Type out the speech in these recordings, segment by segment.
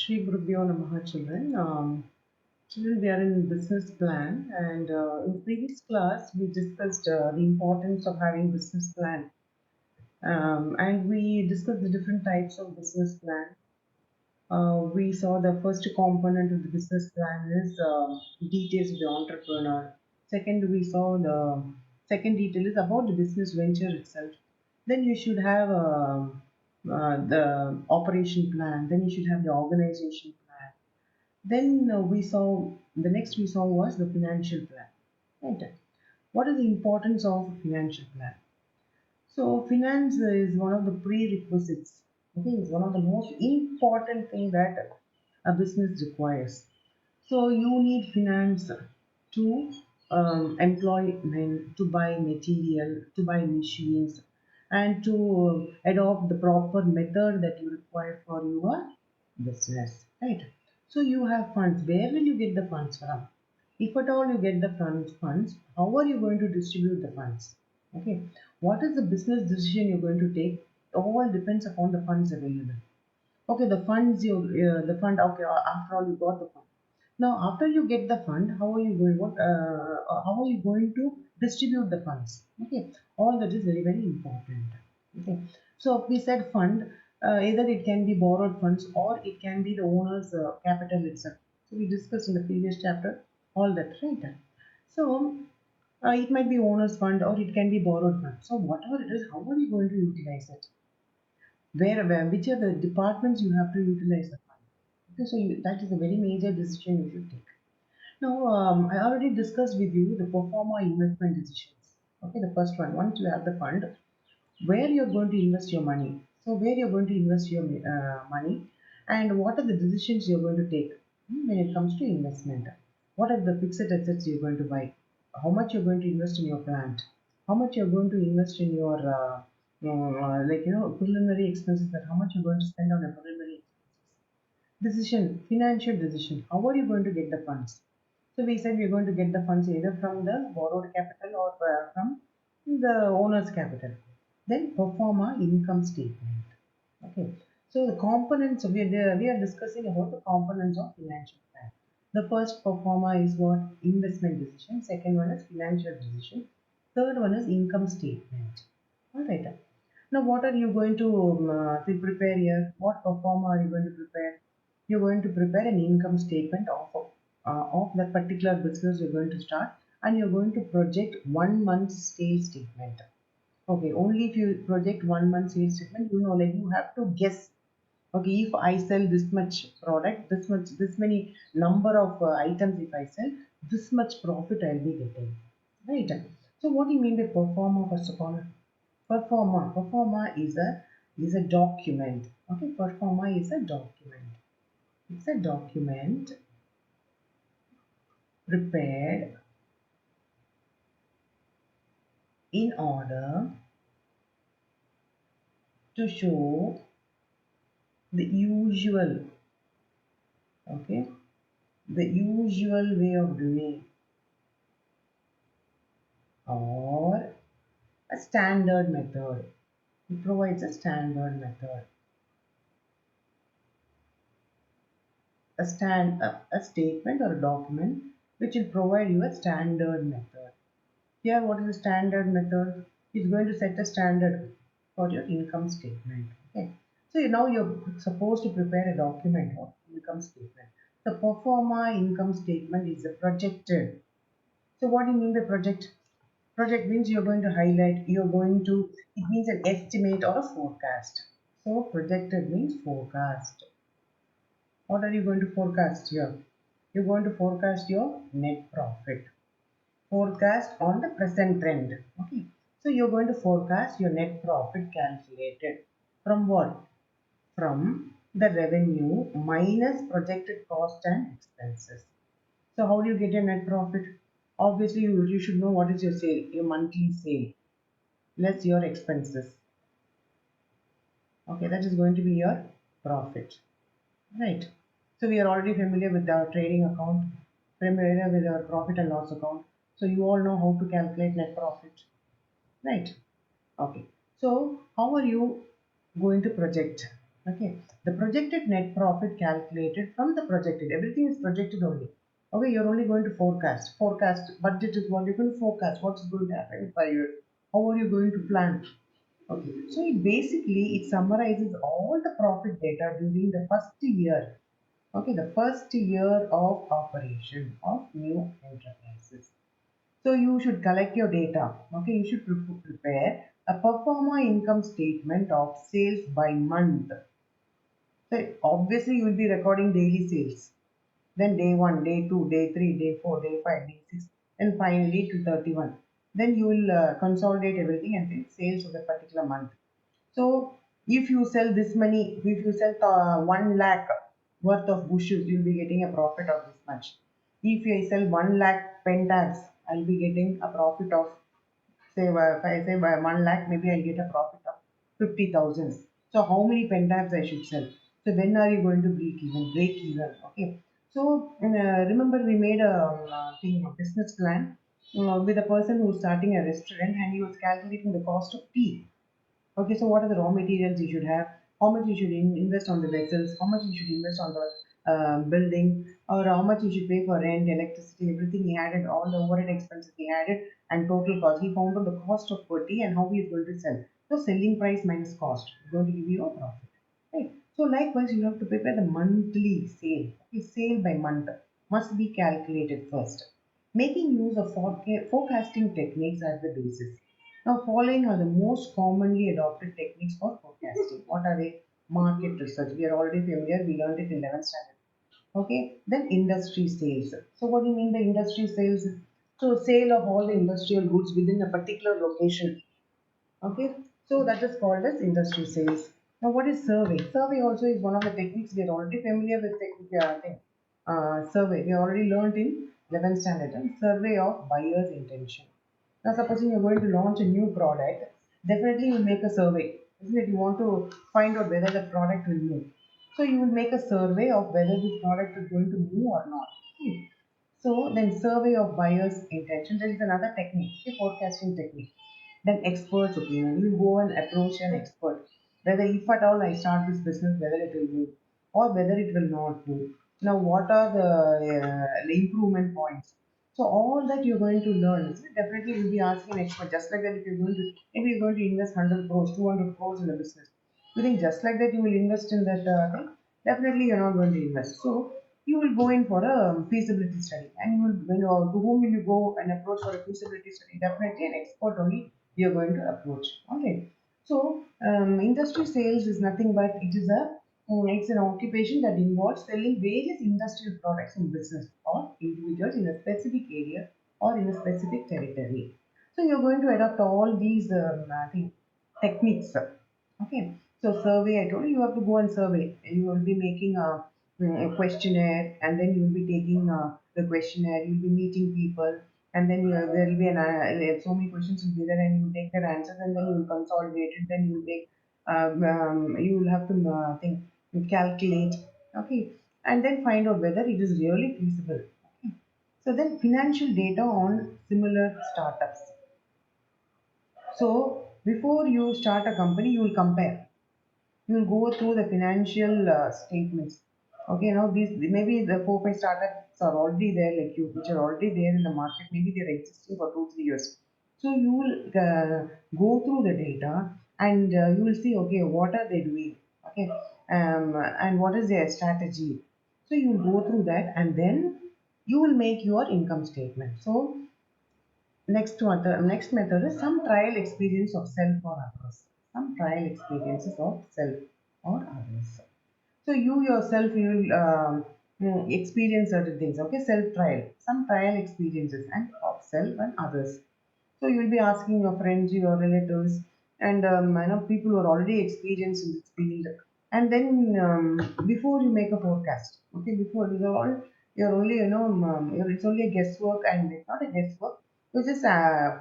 Shri Gurubhyo Namaha children. Children, we are in business plan, and in previous class we discussed the importance of having business plan, and we discussed the different types of business plan. We saw the first component of the business plan is details of the entrepreneur. Second, we saw the second detail is about the business venture itself. Then you should have the operation plan. Then you should have the organization plan. Then we saw the next we saw was the financial plan. Right. What is the importance of a financial plan? So finance is one of the prerequisites. Okay, it's one of the most important thing that a business requires. So you need finance to employ men, to buy material, to buy machines, and to adopt the proper method that you require for your business. Right. So you have funds. Where will you get the funds from? If at all you get the funds, how are you going to distribute the funds? Okay, what is the business decision you're going to take? All depends upon the funds available. Okay, the funds the fund. Okay, after all you got the fund. Now after you get the fund, how are you going? How are you going to distribute the funds? Okay, all that is very very important. Okay, so we said fund. Either it can be borrowed funds or it can be the owner's capital itself. So we discussed in the previous chapter all that, right? So it might be owner's fund or it can be borrowed fund. So whatever it is, how are you going to utilize it? Where which are the departments you have to utilize the fund? Okay, so that is a very major decision you should take. Now, I already discussed with you the Proforma investment decisions. Okay, the first one, once you have the fund, where you're going to invest your money. So, where you're going to invest your money and what are the decisions you're going to take when it comes to investment. What are the fixed assets you're going to buy? How much you're going to invest in your plant? How much you're going to invest in your preliminary expenses? That how much you're going to spend on a preliminary decision, financial decision. How are you going to get the funds? So we said we're going to get the funds either from the borrowed capital or from the owner's capital. Then perform a income statement. Okay. So the components we are discussing about the components of financial plan. The first performer is what investment decision. Second one is financial decision. Third one is income statement. All right. Now, what are you going to prepare here? What performer are you going to prepare? You're going to prepare an income statement of that particular business you're going to start, and you're going to project 1 month sales statement. Okay, only if you project 1 month sales statement, like you have to guess. Okay, if I sell this much product, this many number of items, if I sell, this much profit I'll be getting. Right. So, what do you mean by performer first of all? Performer is a document. Okay, performer is a document. It's a document prepared in order to show the usual, okay, the usual way of doing or a standard method. It provides a standard method, a statement or a document which will provide you a standard method. Here, what is the standard method? It's going to set a standard for your income statement. Okay. So now you're supposed to prepare a document of income statement. The pro forma income statement is a projected. So what do you mean by project? Project means you're going to highlight, it means an estimate or a forecast. So projected means forecast. What are you going to forecast here? You're going to forecast your net profit. Forecast on the present trend. Okay. So you're going to forecast your net profit calculated from what? From the revenue minus projected cost and expenses. So how do you get your net profit? Obviously, you should know what is your sale, your monthly sale, less your expenses. Okay, that is going to be your profit. Right. So we are already familiar with our trading account, familiar with our profit and loss account. So you all know how to calculate net profit. Right. Okay. So how are you going to project? Okay, the projected net profit calculated from the projected, everything is projected only. Okay, you're only going to forecast. Forecast budget is what you're going to forecast. What's going to happen in 5 years? How are you going to plan? Okay, so it summarizes all the profit data during the first year. Okay, the first year of operation of new enterprises. So you should collect your data. Okay, you should prepare a performer income statement of sales by month. So obviously you will be recording daily sales. Then day 1, day 2, day 3, day 4, day 5, day 6, and finally to 31. Then you will consolidate everything and then sales of the particular month. So if you sell this many, if you sell 1 lakh worth of bushes, you'll be getting a profit of this much. If I sell 1 lakh pen tabs, I'll be getting a profit of, say, if I say by 1 lakh, maybe I'll get a profit of 50,000. So how many pen tabs I should sell? So when are you going to break even? Break even. Okay. So remember we made a business plan with a person who's starting a restaurant and he was calculating the cost of tea. Okay, so what are the raw materials you should have? How much you should invest on the vessels? How much you should invest on the building? Or how much you should pay for rent, electricity, everything he added, all the overhead expenses he added, and total cost. He found out the cost of per tea and how he is going to sell. So selling price minus cost is going to give you a profit. Right. So likewise, you have to prepare the monthly sale. Okay, sale by month must be calculated first. Making use of forecasting techniques as the basis. Now, following are the most commonly adopted techniques for forecasting. What are they? Market research. We are already familiar. We learned it in 11th standard. Okay. Then industry sales. So, what do you mean by industry sales? So, sale of all the industrial goods within a particular location. Okay, so that is called as industry sales. Now, what is survey? Survey also is one of the techniques we are already familiar with. Survey we already learned in 11th standard. And survey of buyer's intention. Now, supposing you're going to launch a new product, definitely you will make a survey. Isn't it? You want to find out whether the product will move. So you will make a survey of whether this product is going to move or not. Hmm. So then survey of buyer's intention. There is another technique, a forecasting technique. Then expert's opinion. You go and approach an expert. Whether if at all I start this business, whether it will move or whether it will not move. Now what are the improvement points? So all that you're going to learn, definitely you'll be asking an expert. Just like that, if you're going to maybe you're going to invest 100 crores, 200 crores in a business. You think just like that you will invest in that thing? Definitely you're not going to invest. So you will go in for a feasibility study, and you will to whom will you go and approach for a feasibility study? Definitely an expert only you're going to approach. All right. So industry sales is nothing but it's an occupation that involves selling various industrial products in business or individuals in a specific area or in a specific territory. So you're going to adopt all these techniques. Okay. So survey, I told you, you have to go and survey. You will be making a questionnaire, and then you will be taking the questionnaire. You'll be meeting people, and then there will be so many questions will be there, and you take their answers, and then you will consolidate it. Then you will take you will have to think, calculate, okay, and then find out whether it is really feasible. Okay. So then financial data on similar startups. So before you start a company, you will compare. You will go through the financial statements. Okay, now these maybe the 4 5 startups are already there, like you, which are already there in the market. Maybe they're existing for 2 3 years. So you will go through the data and you will see, okay, what are they doing? Okay, and what is their strategy? So you will go through that and then you will make your income statement. So next method is some trial experience of self or others. Some trial experiences of self or others. So you yourself you will experience certain things. Okay, self trial, some trial experiences and of self and others. So you will be asking your friends, your relatives, and people who are already experienced in this field. And then before you make a forecast, okay, before these are all you're only it's only a guesswork, and it's not a guesswork. It's just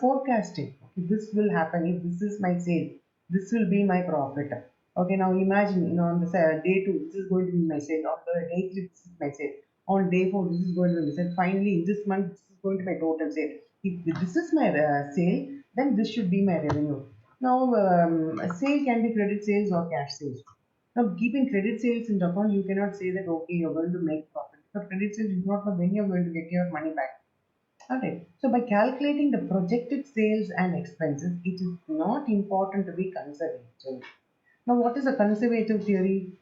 forecasting. Okay, this will happen if this is my sale. This will be my profit. Okay, now imagine on the day two, this is going to be my sale. On the day three, this is my sale. On day four, this is going to be my sale. Finally, in this month, this is going to be my total sale. If this is my sale, then this should be my revenue. Now, a sale can be credit sales or cash sales. Now, keeping credit sales in the account, you cannot say that okay, you're going to make profit. But credit sales, you do not know when you're going to get your money back. Alright. So by calculating the projected sales and expenses, it is not important to be conservative. Now, what is a conservative theory?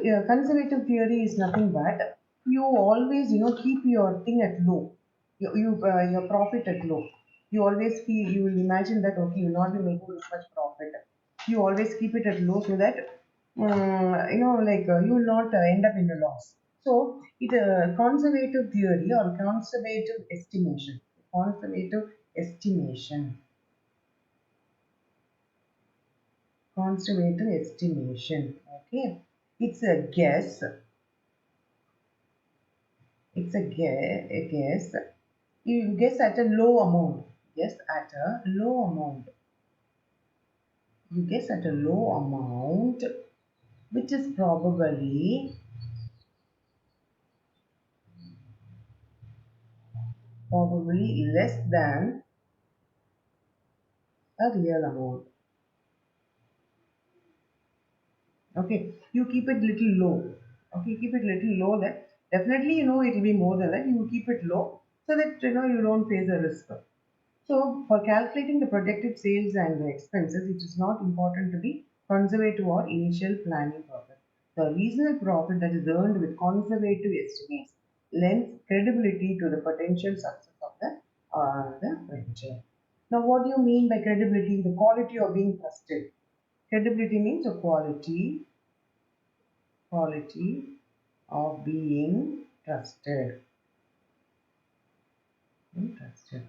Yeah, conservative theory is nothing but you always, keep your thing at low, your profit at low. You always feel, you will imagine that okay, you will not be making this much profit. You always keep it at low so that you will not end up in a loss. So, it conservative theory or conservative estimation, conservative estimation. Okay, it's a guess. A guess. You guess at a low amount. Guess at a low amount. You guess at a low amount, which is probably less than a real amount. Okay, you keep it little low. Okay, keep it little low. That definitely it will be more than that. You keep it low so that you don't face a risk. So, for calculating the projected sales and the expenses, it is not important to be conservative or initial planning purpose. The reasonable profit that is earned with conservative estimates lends credibility to the potential success of the venture. Now, what do you mean by credibility? The quality of being trusted. Credibility means the quality of being trusted. Trusted.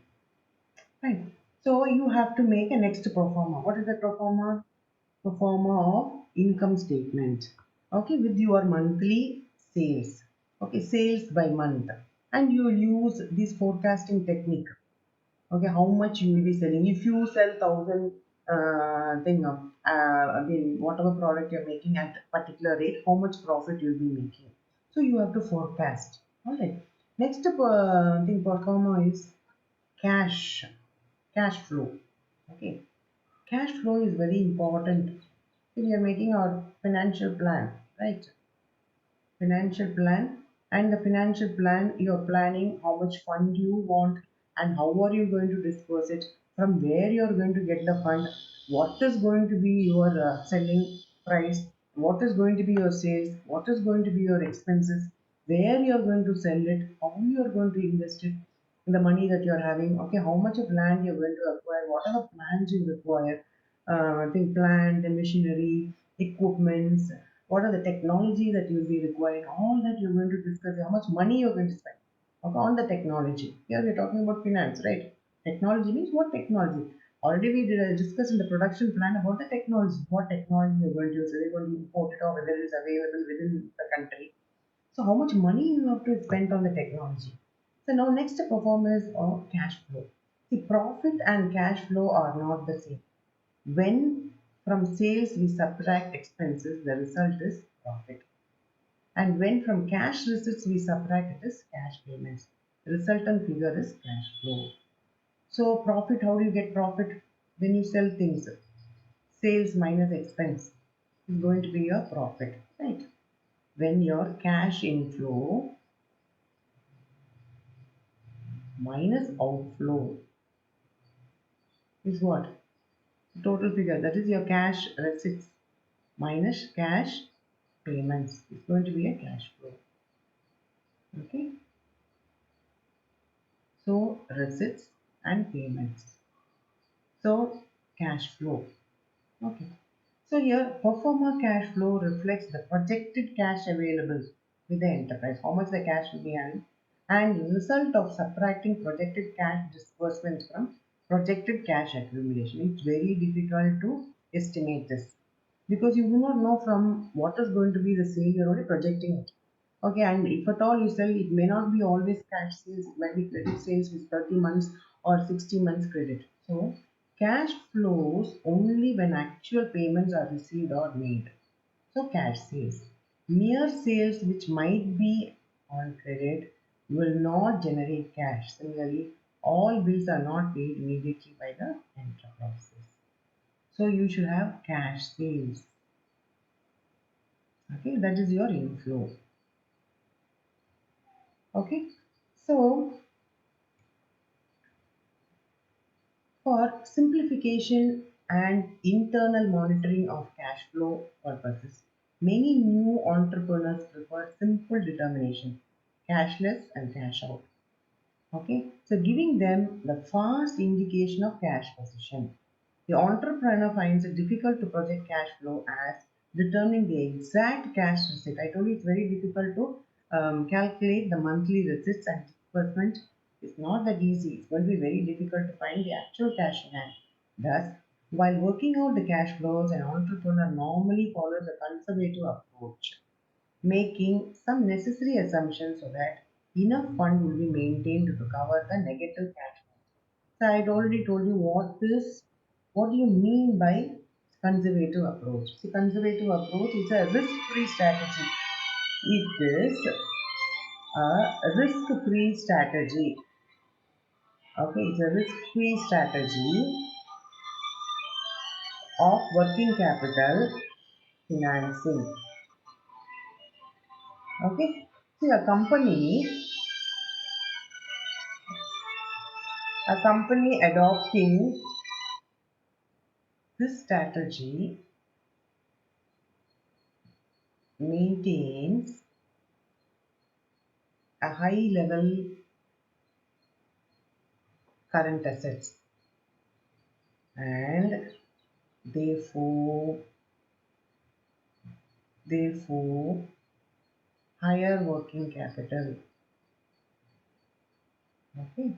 Right. So you have to make a next proforma. What is the proforma? Proforma of income statement. Okay, with your monthly sales. Okay, sales by month. And you will use this forecasting technique. Okay, how much you will be selling. If you sell 1,000 again, whatever product you're making at particular rate, how much profit you'll be making. So you have to forecast. All right. Next thing proforma is cash cash flow. Okay, cash flow is very important. So we are making our financial plan, right? Financial plan, and the financial plan you're planning how much fund you want and how are you going to disperse it, from where you're going to get the fund, what is going to be your selling price, what is going to be your sales, what is going to be your expenses, where you're going to sell it, how you're going to invest it, the money that you're having, okay, how much of land you're going to acquire, what are the plans you require, I think plant, the machinery, equipments, what are the technology that you'll be requiring, all that you're going to discuss, how much money you're going to spend okay, on the technology. Here we're talking about finance, right? Technology means what technology? Already we did discuss in the production plan about the technology, what technology you're going to use, whether you're going to import it or whether it is available within the country. So how much money you have to spend on the technology. So now next performance of cash flow. See, profit and cash flow are not the same. When from sales we subtract expenses, the result is profit. And when from cash receipts we subtract, it is cash payments. The resultant figure is cash flow. So profit, how do you get profit? When you sell things, sales minus expense is going to be your profit, right? When your cash inflow minus outflow is what? Total figure, that is your cash receipts minus cash payments. It's going to be a cash flow. Okay, so receipts and payments. So cash flow. Okay. So here, performer cash flow reflects the projected cash available with the enterprise, how much the cash will be having, and result of subtracting projected cash disbursements from projected cash accumulation. It's very difficult to estimate this because you do not know from what is going to be the sale, you're only projecting it. Okay, and if at all you sell, it may not be always cash sales, it might be credit sales with 30 months or 60 months credit. So, cash flows only when actual payments are received or made. So, cash sales. Mere sales which might be on credit will not generate cash. Similarly, all bills are not paid immediately by the enterprises. So, you should have cash sales. Okay, that is your inflow. Okay, so for simplification and internal monitoring of cash flow purposes, many new entrepreneurs prefer simple determination, cashless and cash out. Okay, so giving them the fast indication of cash position. The entrepreneur finds it difficult to project cash flow as determining the exact cash receipt. I told you it's very difficult to calculate the monthly receipts and disbursement. It's not that easy. It's going to be very difficult to find the actual cash in hand. Thus, while working out the cash flows, an entrepreneur normally follows a conservative approach, making some necessary assumptions so that enough fund will be maintained to cover the negative cash flow. So I had already told you what do you mean by conservative approach? See, conservative approach is a risk-free strategy. It is a risk-free strategy. Okay, it's a risk-free strategy of working capital financing. Okay, see a company adopting this strategy maintains a high level current assets and therefore therefore higher working capital. Okay,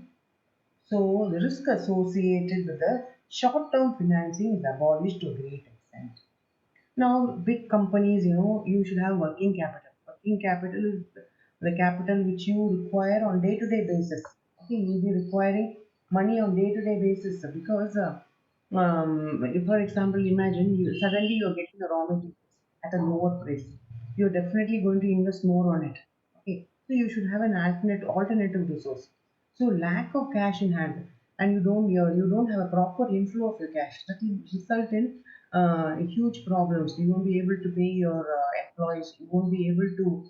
so the risk associated with the short term financing is abolished to a great extent. Now, big companies, you should have working capital. Working capital is the capital which you require on day-to-day basis. Okay, you'll be requiring money on day-to-day basis because, if for example, imagine you suddenly you're getting the raw materials at a lower price. You're definitely going to invest more on it. Okay, so you should have an alternative resource. So lack of cash in hand, and you don't have a proper inflow of your cash, that will result in huge problems. You won't be able to pay your employees. You won't be able to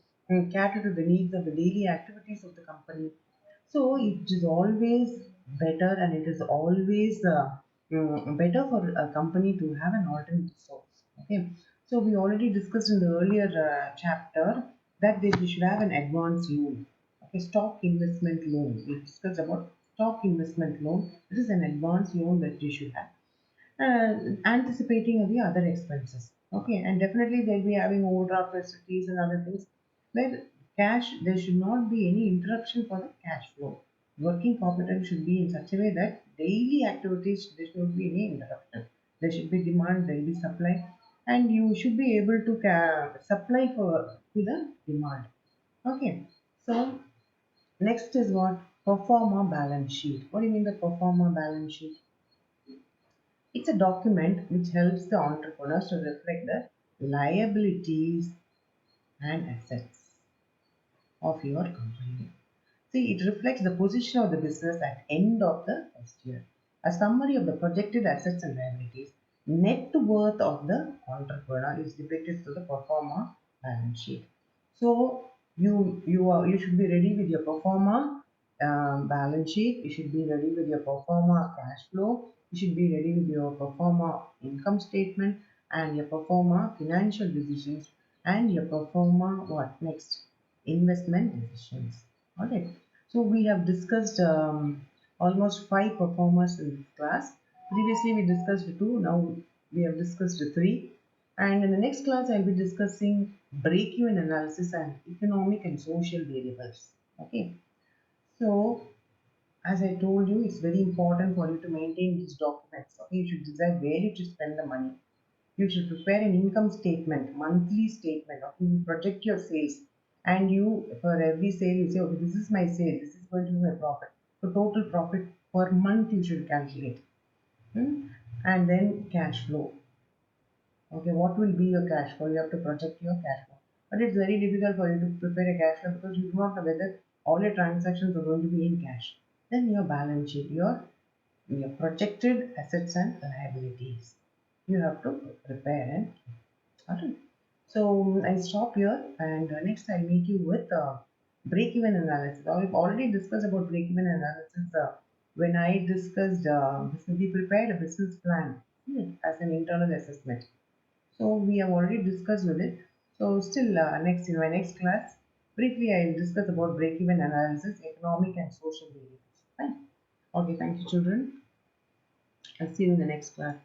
cater to the needs of the daily activities of the company. So it is always better, and it is always better for a company to have an alternate source. Okay. So we already discussed in the earlier chapter that they should have an advance loan. Okay, stock investment loan. We discussed about stock investment loan. This is an advance loan that you should have, anticipating the other expenses. Okay, and definitely they'll be having overdraft facilities and other things where there should not be any interruption for the cash flow. Working capital should be in such a way that daily activities there should not be any interruption. There should be demand, there will be supply, and you should be able to supply to the demand. Okay, so next is what? Performa balance sheet. What do you mean by performa balance sheet? It's a document which helps the entrepreneurs to reflect the liabilities and assets of your company. See, it reflects the position of the business at end of the first year. A summary of the projected assets and liabilities, net worth of the entrepreneur is depicted through the pro forma balance sheet. So you should be ready with your pro forma balance sheet. You should be ready with your pro forma cash flow. You should be ready with your pro forma income statement and your pro forma financial decisions and your pro forma what next investment decisions. All right. So we have discussed almost five performers in this class. Previously we discussed two. Now we have discussed three. And in the next class I'll be discussing break-even analysis and economic and social variables. Okay. So as I told you, it's very important for you to maintain these documents. Okay. You should decide where you should spend the money. You should prepare an income statement, monthly statement. Okay, you project your sales, and you for every sale you say, okay, this is my sale, this is going to be my profit. So total profit per month you should calculate. And then cash flow. Okay, what will be your cash flow? You have to project your cash flow. But it's very difficult for you to prepare a cash flow because you do not know whether all your transactions are going to be in cash. Then your balance sheet, your projected assets and liabilities. You have to prepare and alright. So I stop here, and next I'll meet you with break-even analysis. I've already discussed about break-even analysis when I discussed we prepared a business plan as an internal assessment. So we have already discussed with it. So still next in my next class, briefly I will discuss about break-even analysis, economic and social variables. Fine. Okay, thank you, children. I'll see you in the next class.